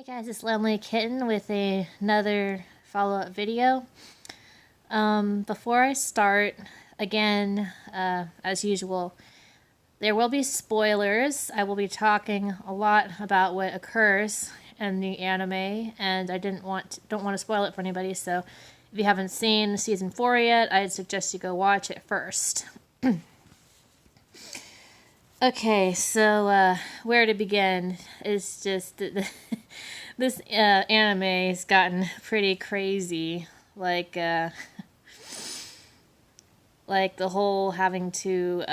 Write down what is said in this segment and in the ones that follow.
Hey guys, it's Lonely Kitten with another follow-up video. Before I start, again, as usual, there will be spoilers. I will be talking a lot about what occurs in the anime, and I don't want to spoil it for anybody. So, if you haven't seen season 4 yet, I'd suggest you go watch it first. Okay, so where to begin is just this anime's gotten pretty crazy. Like the whole having to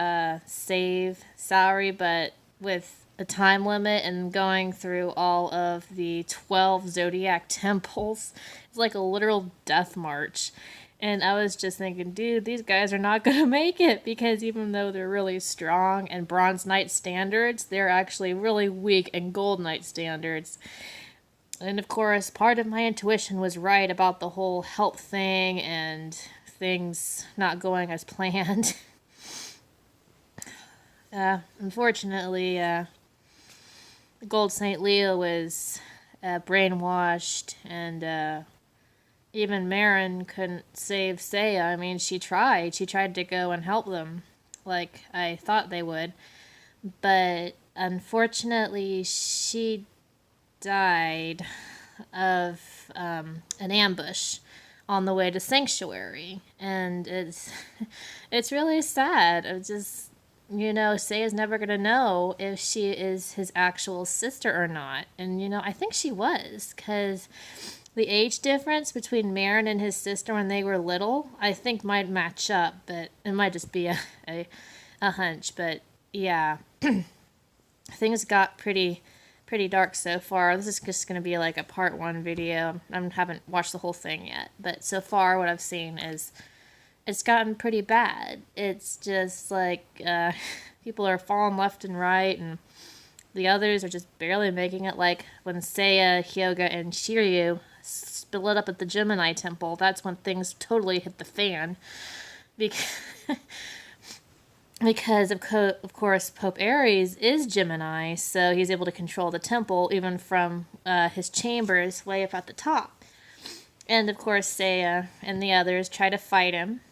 save Saori, but with a time limit and going through all of the 12 zodiac temples. It's like a literal death march. And I was just thinking, dude, these guys are not going to make it because even though they're really strong in Bronze Knight standards, they're actually really weak in Gold Knight standards. And of course, part of my intuition was right about the whole help thing and things not going as planned. Unfortunately, Gold St. Leo was brainwashed, and even Marin couldn't save Seiya. I mean, she tried. She tried to go and help them, like I thought they would. But unfortunately, she died of an ambush on the way to Sanctuary. And it's really sad. It's just, Seiya's never going to know if she is his actual sister or not. And, I think she was, because the age difference between Marin and his sister when they were little, I think might match up, but it might just be a hunch. But yeah, things got pretty dark so far. This is just going to be like a part 1 video. I haven't watched the whole thing yet, but so far what I've seen is it's gotten pretty bad. It's just like people are falling left and right, and the others are just barely making it. Like when Seiya, Hyoga, and Shiryu split up at the Gemini Temple, that's when things totally hit the fan. Because of course, Pope Ares is Gemini, so he's able to control the temple even from his chambers way up at the top. And of course, Seiya and the others try to fight him,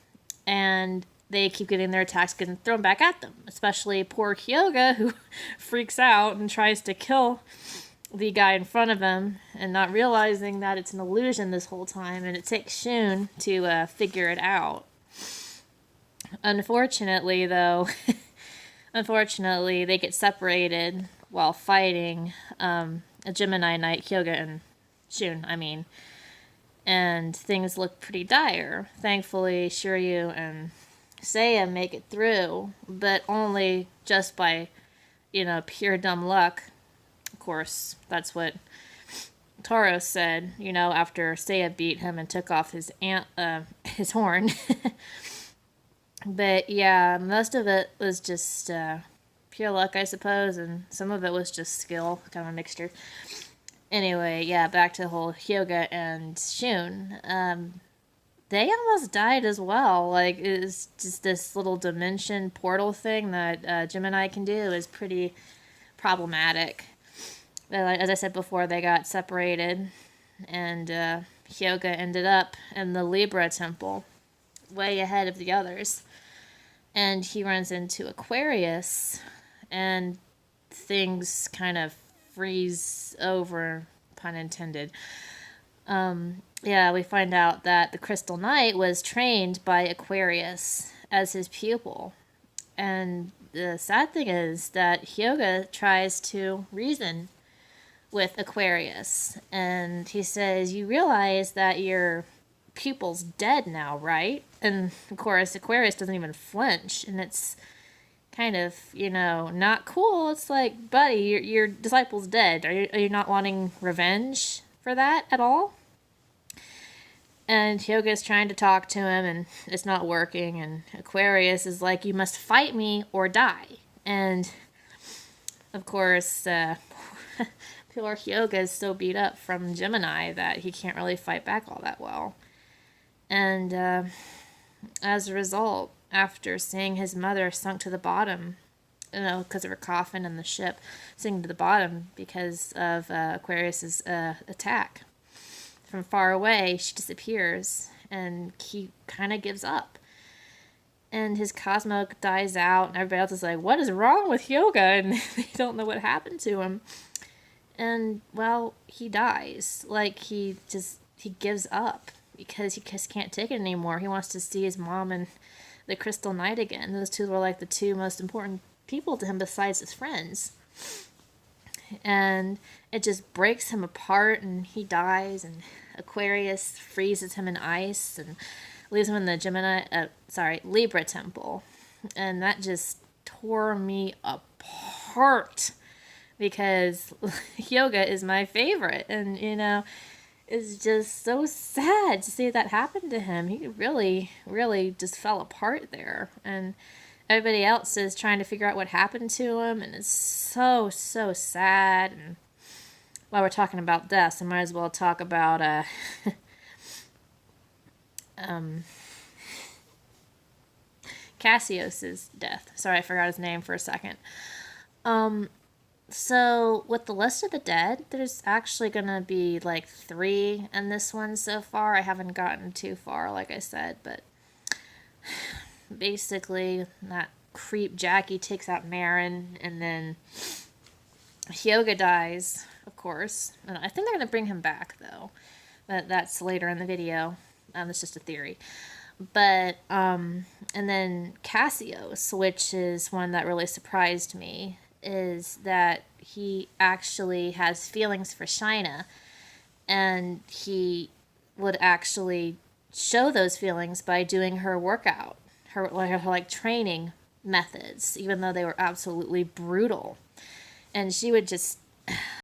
and they keep getting their attacks getting thrown back at them. Especially poor Hyoga, who freaks out and tries to kill the guy in front of him, and not realizing that it's an illusion this whole time, and it takes Shun to figure it out. Unfortunately, though, they get separated while fighting a Gemini Knight, Hyoga and Shun, and things look pretty dire. Thankfully, Shiryu and Seiya make it through, but only just by, pure dumb luck. Of course, that's what Taro said, after Seiya beat him and took off his horn. But yeah, most of it was just pure luck, I suppose, and some of it was just skill, kind of a mixture. Anyway, yeah, back to the whole Hyoga and Shun. They almost died as well. Like, it's just this little dimension portal thing that Gemini can do is pretty problematic. As I said before, they got separated, and Hyoga ended up in the Libra Temple, way ahead of the others. And he runs into Aquarius, and things kind of freeze over, pun intended. We find out that the Crystal Knight was trained by Aquarius as his pupil. And the sad thing is that Hyoga tries to reason with Aquarius. And he says, "You realize that your pupil's dead now, right?" And of course, Aquarius doesn't even flinch, and it's kind of, not cool. It's like, buddy, your disciple's dead. Are you not wanting revenge for that at all? And Hyoga's trying to talk to him, and it's not working, and Aquarius is like, "You must fight me or die." And of course, poor Hyoga is so beat up from Gemini that he can't really fight back all that well. And as a result, after seeing his mother sunk to the bottom because of her coffin and the ship sinking to the bottom because of Aquarius's attack. From far away, she disappears, and he kind of gives up. And his Cosmo dies out, and everybody else is like, what is wrong with Hyoga? And they don't know what happened to him. And, well, he dies. Like, he gives up because he just can't take it anymore. He wants to see his mom and the Crystal Knight again. Those two were, like, the two most important people to him besides his friends. And it just breaks him apart, and he dies, and Aquarius freezes him in ice and leaves him in the Libra temple. And that just tore me apart because Hyoga is my favorite, and it's just so sad to see that happen to him. He really, really just fell apart there, and everybody else is trying to figure out what happened to him, and it's so, so sad. And while we're talking about deaths, I might as well talk about Cassios's death. Sorry, I forgot his name for a second. So with the list of the dead, there's actually gonna be like 3 in this one so far. I haven't gotten too far, like I said, but basically that creep Jackie takes out Marin, and then Hyoga dies, of course. And I think they're gonna bring him back though. That's later in the video. That's just a theory. But and then Cassios, which is one that really surprised me, is that he actually has feelings for Shina, and he would actually show those feelings by doing her workout, her like training methods, even though they were absolutely brutal. And she would just